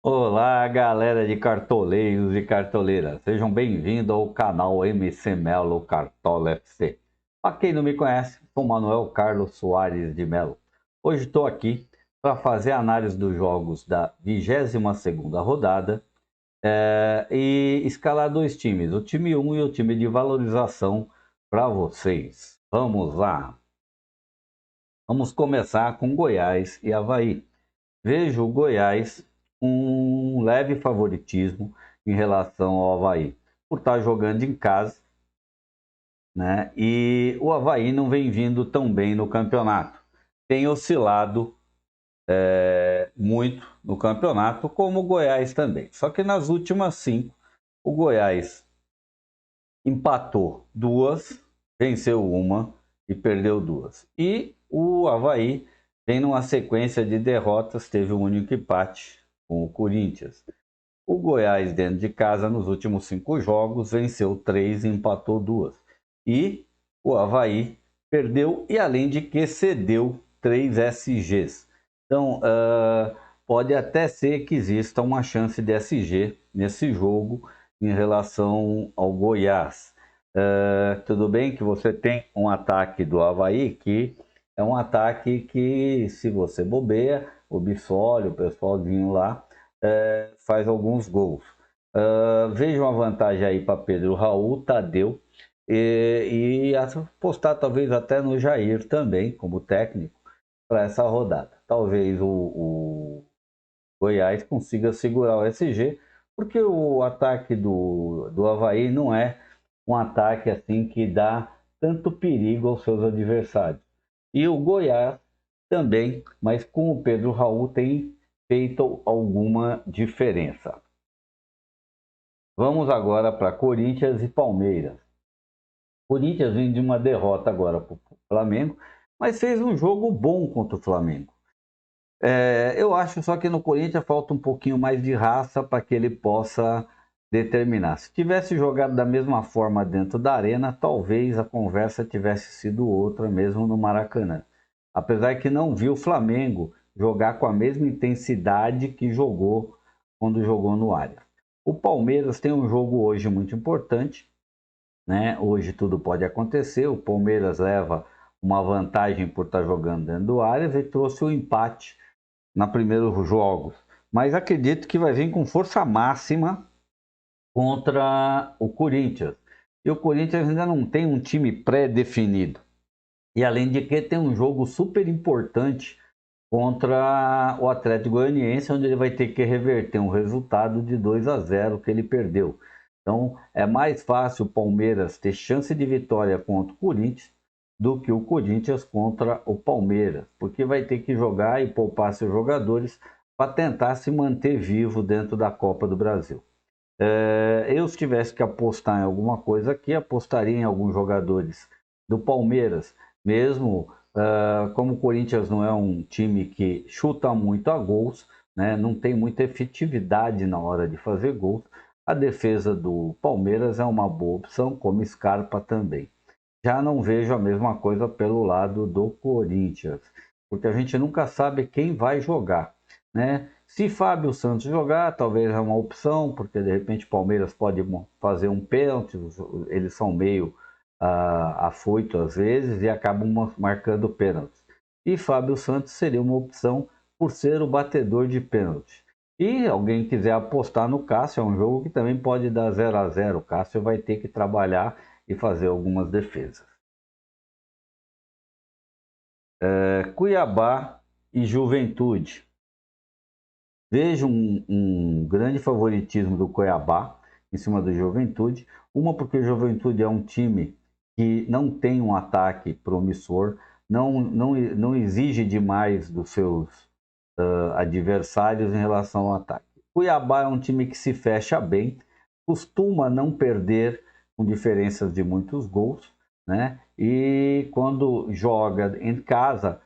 Olá, galera de cartoleiros e cartoleiras. Sejam bem-vindos ao canal MC Melo Cartola FC. Para quem não me conhece, sou Manuel Carlos Soares de Melo. Hoje estou aqui para fazer a análise dos jogos da 22ª rodada e escalar dois times, o time 1 e o time de valorização para vocês. Vamos lá. Vamos começar com Goiás e Avaí. Vejo o Goiás com um leve favoritismo em relação ao Avaí, por estar jogando em casa, né? E o Avaí não vem vindo tão bem no campeonato. Tem oscilado muito no campeonato, como o Goiás também. Só que nas últimas cinco, o Goiás empatou duas, venceu uma e perdeu duas. E o Avaí vem numa sequência de derrotas, teve um único empate com o Corinthians. O Goiás, dentro de casa, nos últimos cinco jogos, venceu três e empatou duas. E o Avaí perdeu e, além de que, cedeu três SGs. Então, pode até ser que exista uma chance de SG nesse jogo em relação ao Goiás. Tudo bem que você tem um ataque do Avaí que é um ataque que, se você bobeia, o Bissoli, o pessoalzinho lá, faz alguns gols. Vejo uma vantagem aí para Pedro Raul, Tadeu e apostar talvez até no Jair também, como técnico, para essa rodada. Talvez o Goiás consiga segurar o SG, porque o ataque do Avaí não é um ataque assim que dá tanto perigo aos seus adversários. E o Goiás também, mas com o Pedro Raul tem feito alguma diferença. Vamos agora para Corinthians e Palmeiras. Corinthians vem de uma derrota agora para o Flamengo, mas fez um jogo bom contra o Flamengo. Eu acho só que no Corinthians falta um pouquinho mais de raça para que ele possa determinar. Se tivesse jogado da mesma forma dentro da arena, talvez a conversa tivesse sido outra, mesmo no Maracanã. Apesar que não vi o Flamengo jogar com a mesma intensidade que jogou quando jogou no Allianz. O Palmeiras tem um jogo hoje muito importante, né? Hoje tudo pode acontecer. O Palmeiras leva uma vantagem por estar jogando dentro do Allianz e trouxe o empate na primeiros jogos, mas acredito que vai vir com força máxima contra o Corinthians. E o Corinthians ainda não tem um time pré-definido. E além de que tem um jogo super importante contra o Atlético Goianiense, onde ele vai ter que reverter um resultado de 2-0 que ele perdeu. Então é mais fácil o Palmeiras ter chance de vitória contra o Corinthians do que o Corinthians contra o Palmeiras, porque vai ter que jogar e poupar seus jogadores para tentar se manter vivo dentro da Copa do Brasil. Eu, se tivesse que apostar em alguma coisa aqui, apostaria em alguns jogadores do Palmeiras, mesmo como o Corinthians não é um time que chuta muito a gols, né, não tem muita efetividade na hora de fazer gols, a defesa do Palmeiras é uma boa opção, como Scarpa também. Já não vejo a mesma coisa pelo lado do Corinthians, porque a gente nunca sabe quem vai jogar, né? Se Fábio Santos jogar, talvez é uma opção, porque de repente o Palmeiras pode fazer um pênalti, eles são meio afoito às vezes e acabam marcando pênaltis. E Fábio Santos seria uma opção por ser o batedor de pênalti. E alguém quiser apostar no Cássio, é um jogo que também pode dar 0-0. O Cássio vai ter que trabalhar e fazer algumas defesas. Cuiabá e Juventude. Vejo um grande favoritismo do Cuiabá em cima do Juventude. Uma porque o Juventude é um time que não tem um ataque promissor, não exige demais dos seus adversários em relação ao ataque. Cuiabá é um time que se fecha bem, costuma não perder com diferenças de muitos gols, né? E quando joga em casa,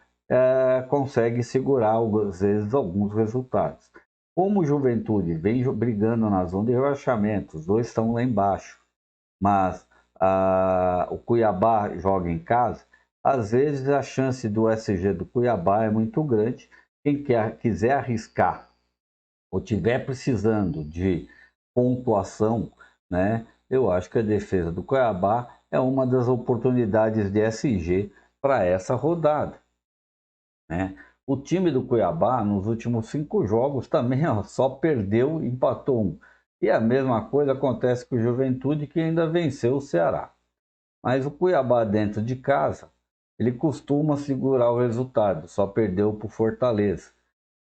consegue segurar, às vezes, alguns resultados. Como o Juventude vem brigando na zona de rebaixamento, os dois estão lá embaixo, mas o Cuiabá joga em casa, às vezes a chance do SG do Cuiabá é muito grande. Quem quiser arriscar ou tiver precisando de pontuação, né, eu acho que a defesa do Cuiabá é uma das oportunidades de SG para essa rodada, né? O time do Cuiabá, nos últimos 5 jogos, também ó, só perdeu e empatou um. E a mesma coisa acontece com o Juventude, que ainda venceu o Ceará. Mas o Cuiabá dentro de casa, ele costuma segurar o resultado, só perdeu para o Fortaleza,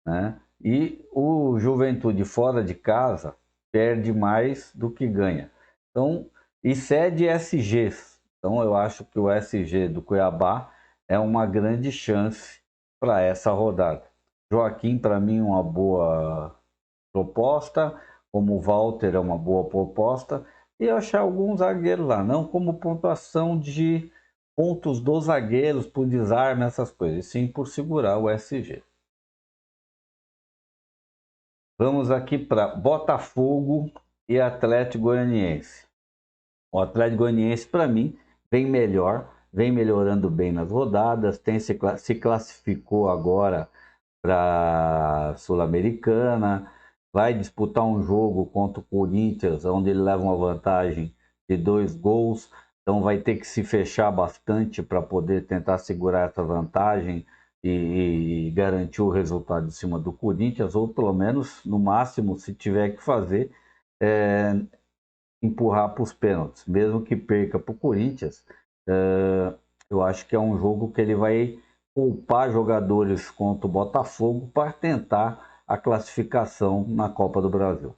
né? E o Juventude fora de casa perde mais do que ganha. Então, e cede SGs. Então, eu acho que o SG do Cuiabá é uma grande chance para essa rodada. Joaquim, para mim, uma boa proposta, como o Walter é uma boa proposta, e eu achar alguns zagueiros lá, não como pontuação de pontos dos zagueiros por desarme, essas coisas, sim por segurar o SG. Vamos aqui para Botafogo e Atlético Goianiense. O Atlético Goianiense, para mim, vem melhor, vem melhorando bem nas rodadas, se classificou agora para a Sul-Americana, vai disputar um jogo contra o Corinthians, onde ele leva uma vantagem de 2 gols, então vai ter que se fechar bastante para poder tentar segurar essa vantagem e garantir o resultado em cima do Corinthians, ou pelo menos, no máximo, se tiver que fazer, é, empurrar para os pênaltis, mesmo que perca para o Corinthians. Eu acho que é um jogo que ele vai poupar jogadores contra o Botafogo para tentar a classificação na Copa do Brasil.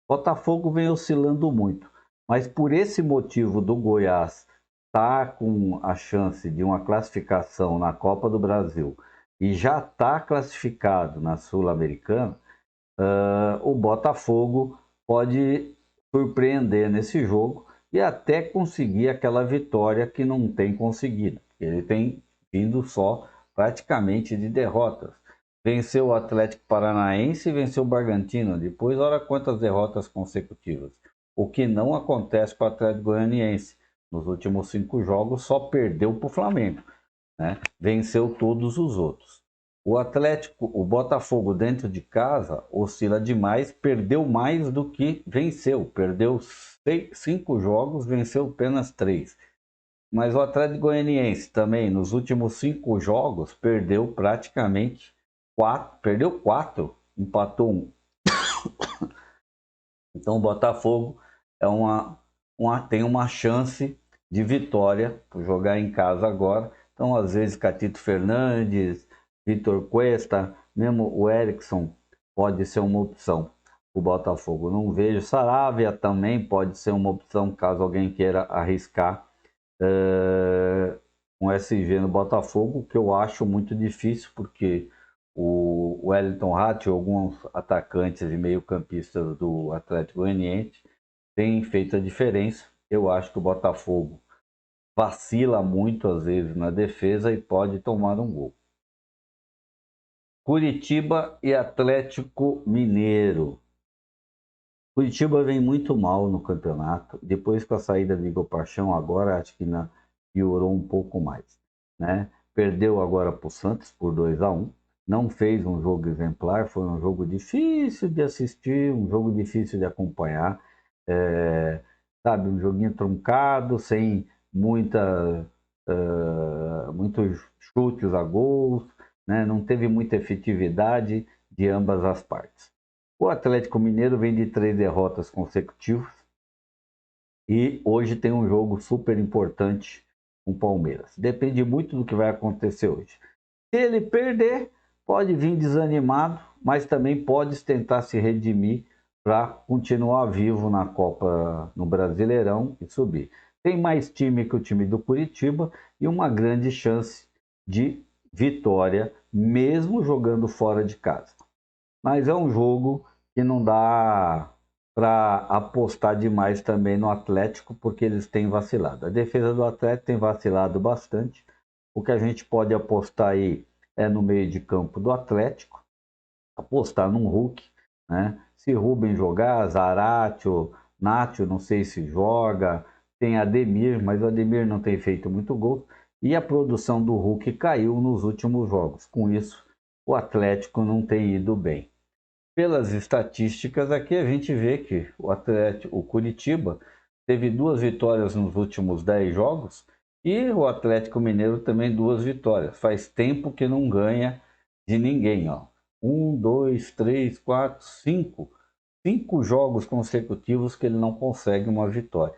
Botafogo vem oscilando muito, mas por esse motivo do Goiás estar com a chance de uma classificação na Copa do Brasil e já está classificado na Sul-Americana, o Botafogo pode surpreender nesse jogo e até conseguir aquela vitória que não tem conseguido. Ele tem vindo só praticamente de derrotas. Venceu o Atlético Paranaense e venceu o Bragantino. Depois, olha quantas derrotas consecutivas. O que não acontece com o Atlético Goianiense. Nos últimos 5 jogos, só perdeu para o Flamengo, né? Venceu todos os outros. O Atlético, o Botafogo dentro de casa oscila demais, perdeu mais do que venceu. Perdeu 5 jogos, venceu apenas 3. Mas o Atlético Goianiense também, nos últimos 5 jogos, perdeu praticamente 4, perdeu 4, empatou 1. Então o Botafogo tem uma chance de vitória por jogar em casa agora. Então, às vezes, Catito Fernandes, Vitor Cuesta, mesmo o Erickson pode ser uma opção. O Botafogo não vejo. Saravia também pode ser uma opção caso alguém queira arriscar um SG no Botafogo, que eu acho muito difícil, porque o Wellington Rato e alguns atacantes e meio-campistas do Atlético Goianiense têm feito a diferença. Eu acho que o Botafogo vacila muito às vezes na defesa e pode tomar um gol. Curitiba e Atlético Mineiro. Curitiba vem muito mal no campeonato. Depois com a saída de Igor Paixão, agora acho que piorou um pouco mais, né? Perdeu agora para o Santos por 2-1. Não fez um jogo exemplar, foi um jogo difícil de assistir, um jogo difícil de acompanhar. Sabe, um joguinho truncado, sem muitos chutes a gols, né? Não teve muita efetividade de ambas as partes. O Atlético Mineiro vem de 3 derrotas consecutivas e hoje tem um jogo super importante com o Palmeiras. Depende muito do que vai acontecer hoje. Se ele perder, pode vir desanimado, mas também pode tentar se redimir para continuar vivo na Copa, no Brasileirão e subir. Tem mais time que o time do Curitiba e uma grande chance de vitória, mesmo jogando fora de casa. Mas é um jogo que não dá para apostar demais também no Atlético, porque eles têm vacilado. A defesa do Atlético tem vacilado bastante. O que a gente pode apostar aí é no meio de campo do Atlético, apostar num Hulk, né? Se Rubem jogar, Zaratio, Nacho, não sei se joga, tem Ademir, mas o Ademir não tem feito muito gol. E a produção do Hulk caiu nos últimos jogos. Com isso, o Atlético não tem ido bem. pelas estatísticas aqui a gente vê que o Curitiba teve 2 vitórias nos últimos 10 jogos e o Atlético Mineiro também 2 vitórias. Faz tempo que não ganha de ninguém, ó. 1, 2, 3, 4, 5. 5 jogos consecutivos que ele não consegue uma vitória.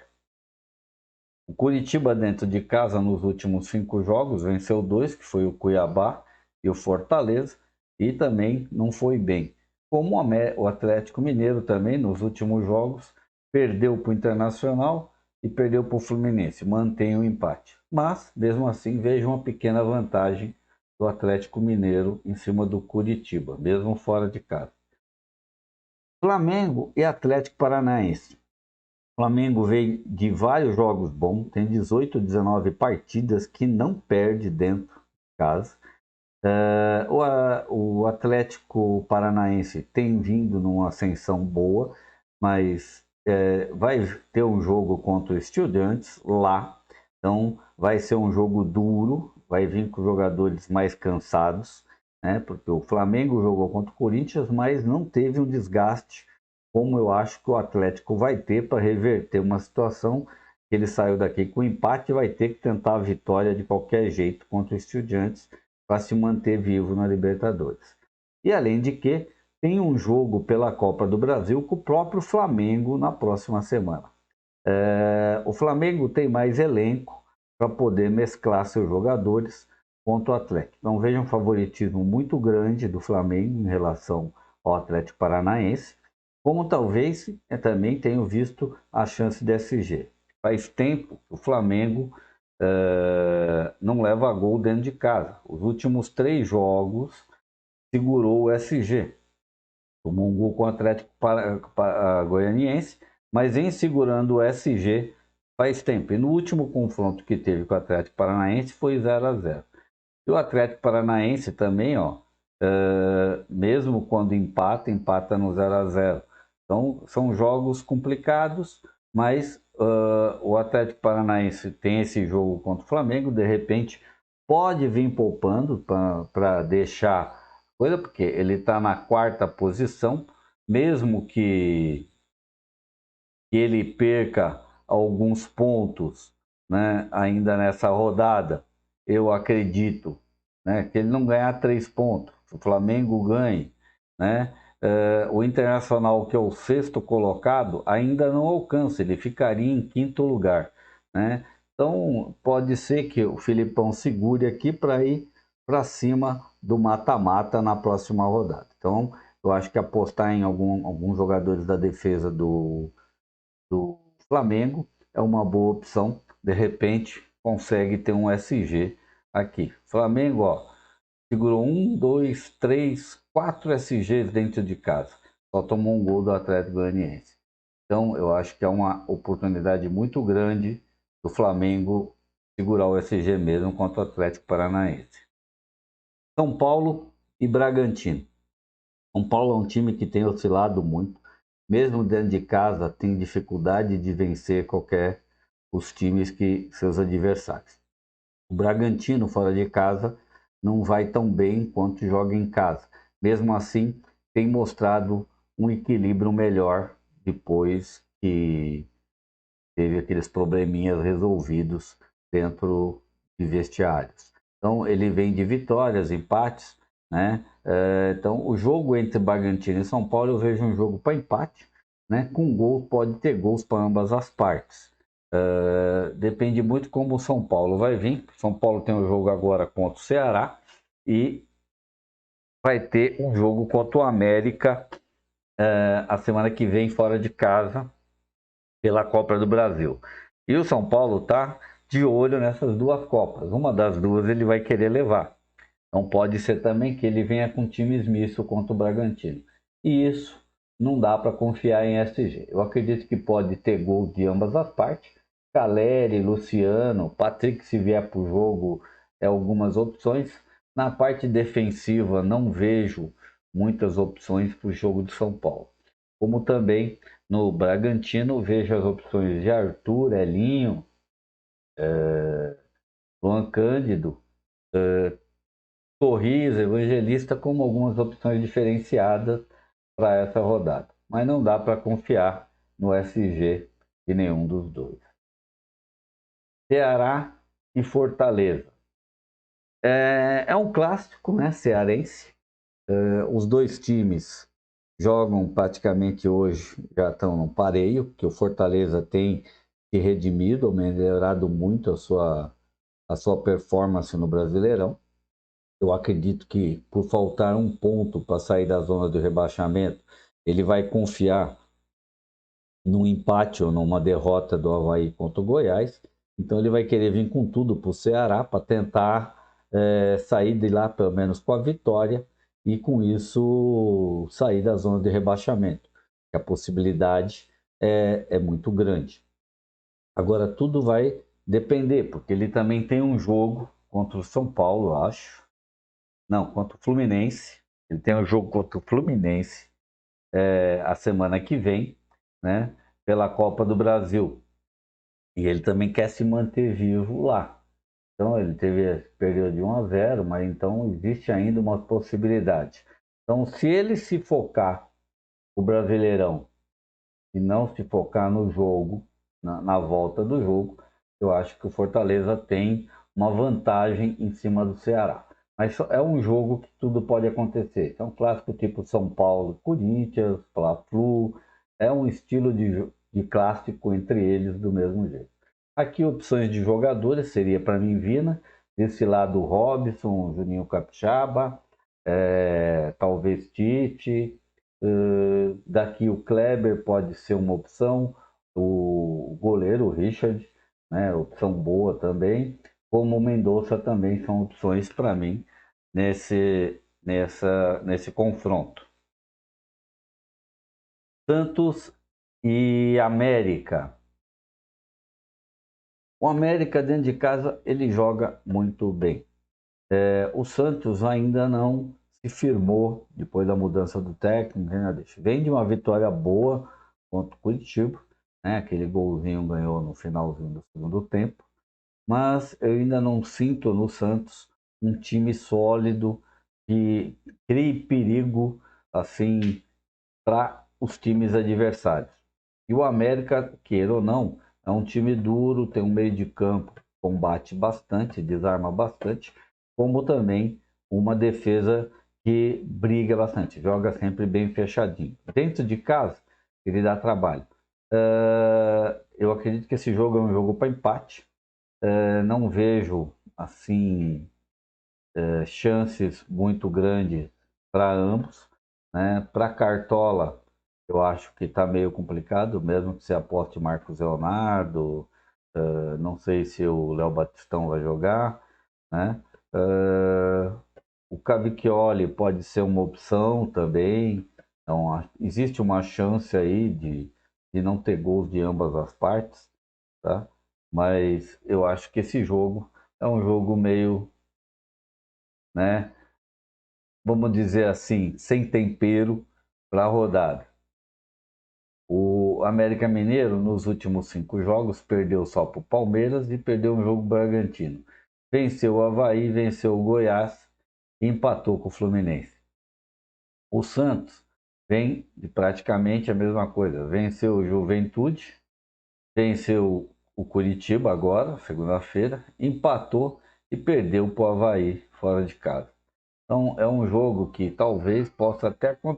O Curitiba dentro de casa nos últimos 5 jogos venceu 2, que foi o Cuiabá e o Fortaleza, e também não foi bem. Como o Atlético Mineiro também nos últimos jogos perdeu para o Internacional e perdeu para o Fluminense, mantém o empate. Mas, mesmo assim, vejo uma pequena vantagem do Atlético Mineiro em cima do Curitiba, mesmo fora de casa. Flamengo e Atlético Paranaense. O Flamengo veio de vários jogos bons, tem 18, 19 partidas que não perde dentro de casa. O Atlético Paranaense tem vindo numa ascensão boa, mas vai ter um jogo contra o Estudiantes lá, então vai ser um jogo duro, vai vir com jogadores mais cansados, né? Porque o Flamengo jogou contra o Corinthians, mas não teve um desgaste como eu acho que o Atlético vai ter para reverter uma situação que ele saiu daqui com empate e vai ter que tentar a vitória de qualquer jeito contra o Estudiantes para se manter vivo na Libertadores. E além de que tem um jogo pela Copa do Brasil com o próprio Flamengo na próxima semana. O Flamengo tem mais elenco para poder mesclar seus jogadores contra o Atlético. Então veja um favoritismo muito grande do Flamengo em relação ao Atlético Paranaense, como talvez também tenho visto a chance de SG. Faz tempo que o Flamengo não leva gol dentro de casa. Os últimos 3 jogos segurou o SG. Tomou um gol com o Atlético Goianiense, mas em segurando o SG faz tempo. E no último confronto que teve com o Atlético Paranaense foi 0-0. E o Atlético Paranaense também, ó, mesmo quando empata no 0-0. Então são jogos complicados, mas o Atlético Paranaense tem esse jogo contra o Flamengo, de repente pode vir poupando para deixar coisa, porque ele está na 4ª posição, mesmo que ele perca alguns pontos, né, ainda nessa rodada, eu acredito, né, que ele não ganhar 3 pontos, o Flamengo ganhe, né? O Internacional, que é o 6º colocado, ainda não alcança, ele ficaria em 5º lugar, né? Então pode ser que o Filipão segure aqui para ir para cima do mata-mata na próxima rodada. Então eu acho que apostar em alguns jogadores da defesa do Flamengo é uma boa opção. De repente, consegue ter um SG aqui. Flamengo, ó, segurou 1, 2, 3, 4 SGs dentro de casa. Só tomou um gol do Atlético Goianiense. Então, eu acho que é uma oportunidade muito grande do Flamengo segurar o SG mesmo contra o Atlético Paranaense. São Paulo e Bragantino. São Paulo é um time que tem oscilado muito. Mesmo dentro de casa, tem dificuldade de vencer qualquer os times que seus adversários. O Bragantino, fora de casa, não vai tão bem quanto joga em casa. Mesmo assim, tem mostrado um equilíbrio melhor depois que teve aqueles probleminhas resolvidos dentro de vestiários. Então, ele vem de vitórias, empates, né? Então, o jogo entre Bragantino e São Paulo, eu vejo um jogo para empate, né? Com gol, pode ter gols para ambas as partes. Depende muito como o São Paulo vai vir. São Paulo tem um jogo agora contra o Ceará e vai ter um jogo contra o América a semana que vem fora de casa pela Copa do Brasil. E o São Paulo tá de olho nessas 2 Copas. Uma das 2 ele vai querer levar. Então pode ser também que ele venha com times mistos contra o Bragantino. E isso não dá para confiar em SG. Eu acredito que pode ter gol de ambas as partes. Caleri, Luciano, Patrick se vier para o jogo, algumas opções. Na parte defensiva não vejo muitas opções para o jogo de São Paulo. Como também no Bragantino vejo as opções de Arthur, Elinho, Luan Cândido, Torres, Evangelista como algumas opções diferenciadas para essa rodada. Mas não dá para confiar no SG de nenhum dos dois. Ceará e Fortaleza. É um clássico, né, cearense. Os dois times jogam praticamente hoje, já estão no pareio, que o Fortaleza tem se redimido, melhorado muito a sua performance no Brasileirão. Eu acredito que por faltar um ponto para sair da zona do rebaixamento, ele vai confiar num empate ou numa derrota do Avaí contra o Goiás. Então ele vai querer vir com tudo para o Ceará para tentar sair de lá pelo menos com a vitória e com isso sair da zona de rebaixamento. A possibilidade é muito grande. Agora tudo vai depender, porque ele também tem um jogo contra o São Paulo, eu acho. Não, contra o Fluminense. Ele tem um jogo contra o Fluminense a semana que vem, né? Pela Copa do Brasil. E ele também quer se manter vivo lá. Então ele perdeu de 1-0, mas então existe ainda uma possibilidade. Então, se ele se focar o Brasileirão e não se focar no jogo, na volta do jogo, eu acho que o Fortaleza tem uma vantagem em cima do Ceará. Mas é um jogo que tudo pode acontecer. É um clássico tipo São Paulo, Corinthians, Fla-Flu. É um estilo de clássico entre eles do mesmo jeito. Aqui opções de jogadores seria para mim Vina, desse lado Robson, Juninho Capixaba, talvez Tite, daqui o Kleber pode ser uma opção, o goleiro o Richard, né, opção boa também, como o Mendonça também são opções para mim nesse confronto. Santos e América. O América dentro de casa ele joga muito bem. O Santos ainda não se firmou depois da mudança do técnico, né? Vem de uma vitória boa contra o Curitiba, né? Aquele golzinho ganhou no finalzinho do segundo tempo, mas eu ainda não sinto no Santos um time sólido que crie perigo assim para os times adversários. E o América, queira ou não, é um time duro, tem um meio de campo, combate bastante, desarma bastante, como também uma defesa que briga bastante, joga sempre bem fechadinho. Dentro de casa, ele dá trabalho. Eu acredito que esse jogo é um jogo para empate. Não vejo assim chances muito grandes para ambos, né? Para Cartola, eu acho que está meio complicado, mesmo que você aposte Marcos Leonardo, não sei se o Léo Batistão vai jogar, né? O Cavicchioli pode ser uma opção também, então existe uma chance aí de não ter gols de ambas as partes, tá? Mas eu acho que esse jogo é um jogo meio, né? Vamos dizer assim, sem tempero para a rodada. O América Mineiro, nos últimos 5 jogos, perdeu só para o Palmeiras e perdeu um jogo Bragantino. Venceu o Avaí, venceu o Goiás e empatou com o Fluminense. O Santos vem de praticamente a mesma coisa. Venceu o Juventude, venceu o Curitiba agora, segunda-feira, empatou e perdeu para o Avaí fora de casa. Então é um jogo que talvez possa até um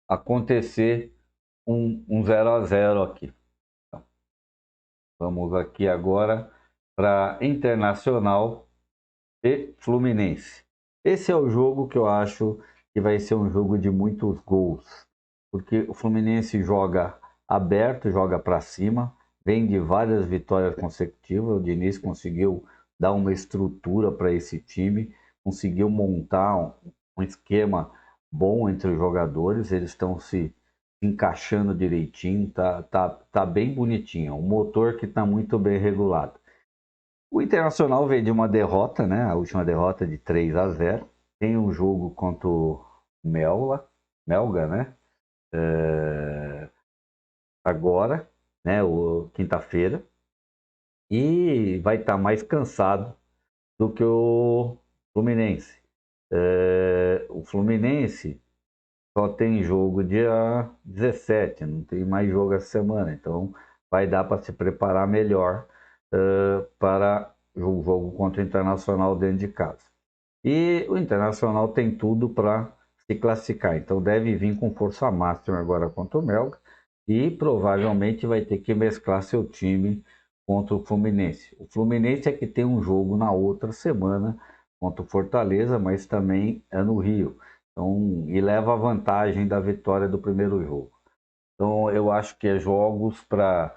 acontecer um 0-0 aqui. Vamos aqui agora para Internacional e Fluminense. Esse é o jogo que eu acho que vai ser um jogo de muitos gols, porque o Fluminense joga aberto, joga para cima, vem de várias vitórias consecutivas. O Diniz conseguiu dar uma estrutura para esse time, conseguiu montar um esquema bom entre os jogadores, eles estão se encaixando direitinho, tá bem bonitinho, um motor que está muito bem regulado. O Internacional veio de uma derrota, né? A última derrota de 3-0. Tem um jogo contra o Melga, né? Agora, né? Quinta-feira. E vai estar mais cansado do que o Fluminense. O Fluminense só tem jogo dia 17, não tem mais jogo essa semana, então vai dar para se preparar melhor para o jogo contra o Internacional dentro de casa. E o Internacional tem tudo para se classificar, então deve vir com força máxima agora contra o Melgar e provavelmente vai ter que mesclar seu time contra o Fluminense. O Fluminense é que tem um jogo na outra semana contra o Fortaleza, mas também é no Rio. Então, e leva a vantagem da vitória do primeiro jogo. Então, eu acho que é jogos para,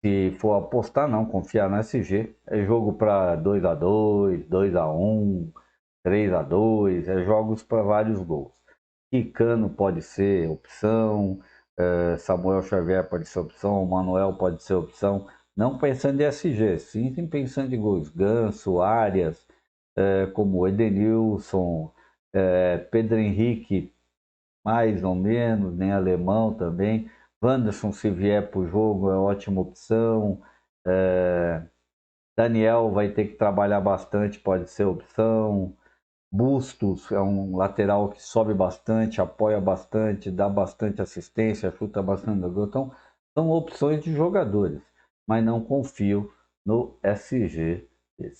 se for apostar, não, confiar no SG, é jogo para 2-2, 2-1, 3-2, é jogos para vários gols. Quicano pode ser opção, Samuel Xavier pode ser opção, Manuel pode ser opção, não pensando em SG, sim pensando em gols. Ganso, Arias, como Edenilson, Pedro Henrique, mais ou menos, nem alemão também. Wanderson, se vier para o jogo, é ótima opção. Daniel vai ter que trabalhar bastante, pode ser opção. Bustos é um lateral que sobe bastante, apoia bastante, dá bastante assistência, chuta bastante no gol. Então, são opções de jogadores, mas não confio no SG.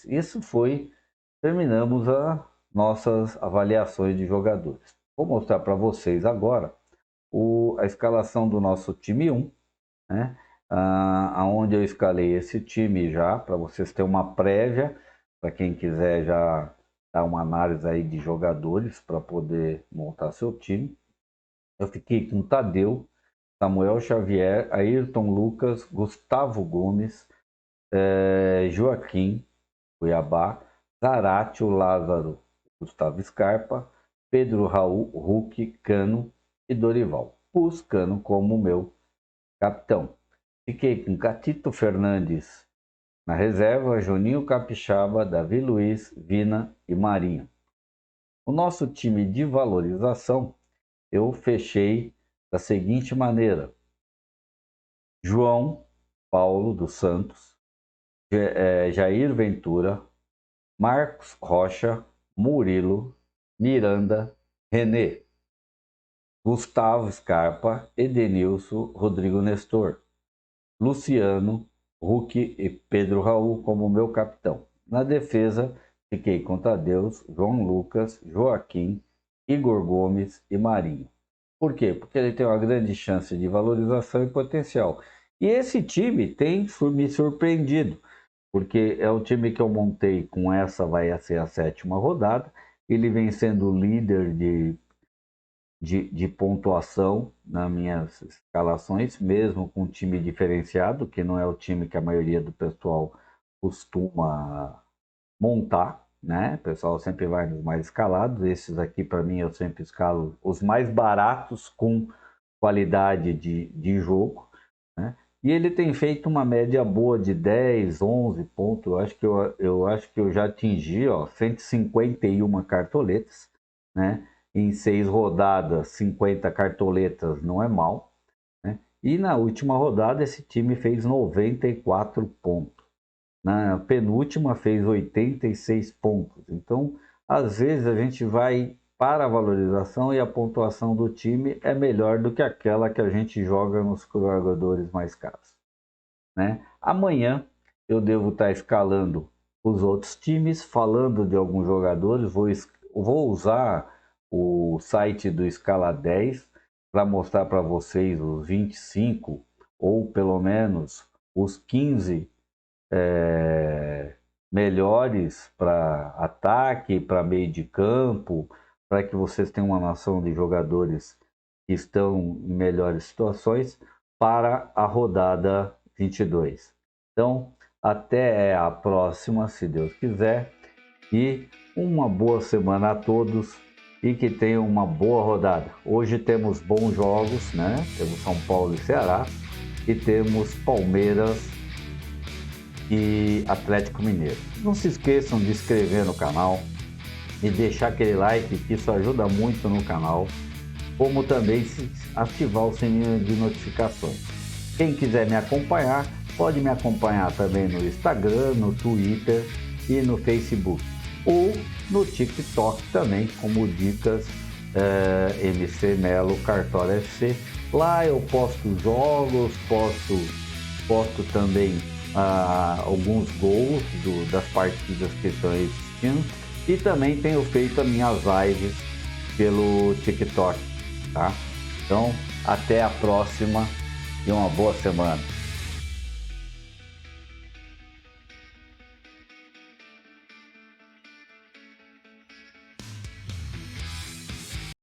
Isso foi, terminamos as nossas avaliações de jogadores. Vou mostrar para vocês agora a escalação do nosso time 1, né? Aonde eu escalei esse time já, para vocês terem uma prévia, para quem quiser já dar uma análise aí de jogadores para poder montar seu time. Eu fiquei com Tadeu, Samuel Xavier, Ayrton Lucas, Gustavo Gomes, Joaquim, Cuiabá, Zaratio, Lázaro, Gustavo Scarpa, Pedro Raul, Hulk, Cano e Dorival. Pus Cano como meu capitão. Fiquei com Catito Fernandes na reserva, Juninho Capixaba, Davi Luiz, Vina e Marinho. O nosso time de valorização eu fechei da seguinte maneira: João Paulo dos Santos, Jair Ventura, Marcos Rocha, Murilo, Miranda, René, Gustavo Scarpa, Edenilson, Rodrigo Nestor, Luciano, Hulk e Pedro Raul como meu capitão. Na defesa, fiquei com Tadeu, João Lucas, Joaquim, Igor Gomes e Marinho. Por quê? Porque ele tem uma grande chance de valorização e potencial. E esse time tem me surpreendido, porque é o time que eu montei com essa, vai ser a 7ª rodada. Ele vem sendo líder de pontuação nas minhas escalações, mesmo com um time diferenciado, que não é o time que a maioria do pessoal costuma montar, né? O pessoal sempre vai nos mais escalados. Esses aqui, para mim, eu sempre escalo os mais baratos com qualidade de jogo, né? E ele tem feito uma média boa de 10, 11 pontos. Eu acho que eu já atingi, 151 cartoletas, né? Em 6 rodadas, 50 cartoletas não é mal, né? E na última rodada esse time fez 94 pontos. Na penúltima fez 86 pontos. Então, às vezes a gente vai para a valorização e a pontuação do time é melhor do que aquela que a gente joga nos jogadores mais caros, né? Amanhã eu devo estar escalando os outros times, falando de alguns jogadores. Vou usar o site do Escala 10 para mostrar para vocês os 25 ou pelo menos os 15 melhores para ataque, para meio de campo, para que vocês tenham uma noção de jogadores que estão em melhores situações para a rodada 22. Então, até a próxima, se Deus quiser, e uma boa semana a todos e que tenham uma boa rodada. Hoje temos bons jogos, né? Temos São Paulo e Ceará e temos Palmeiras e Atlético Mineiro. Não se esqueçam de se inscrever no canal e deixar aquele like, que isso ajuda muito no canal, como também ativar o sininho de notificações. Quem quiser me acompanhar, pode me acompanhar também no Instagram, no Twitter e no Facebook. ou no TikTok também, como Dicas MC Melo Cartola FC. Lá eu posto jogos, posto também alguns gols das partidas que estão existindo, e também tenho feito as minhas lives pelo TikTok, tá? Então, até a próxima e uma boa semana.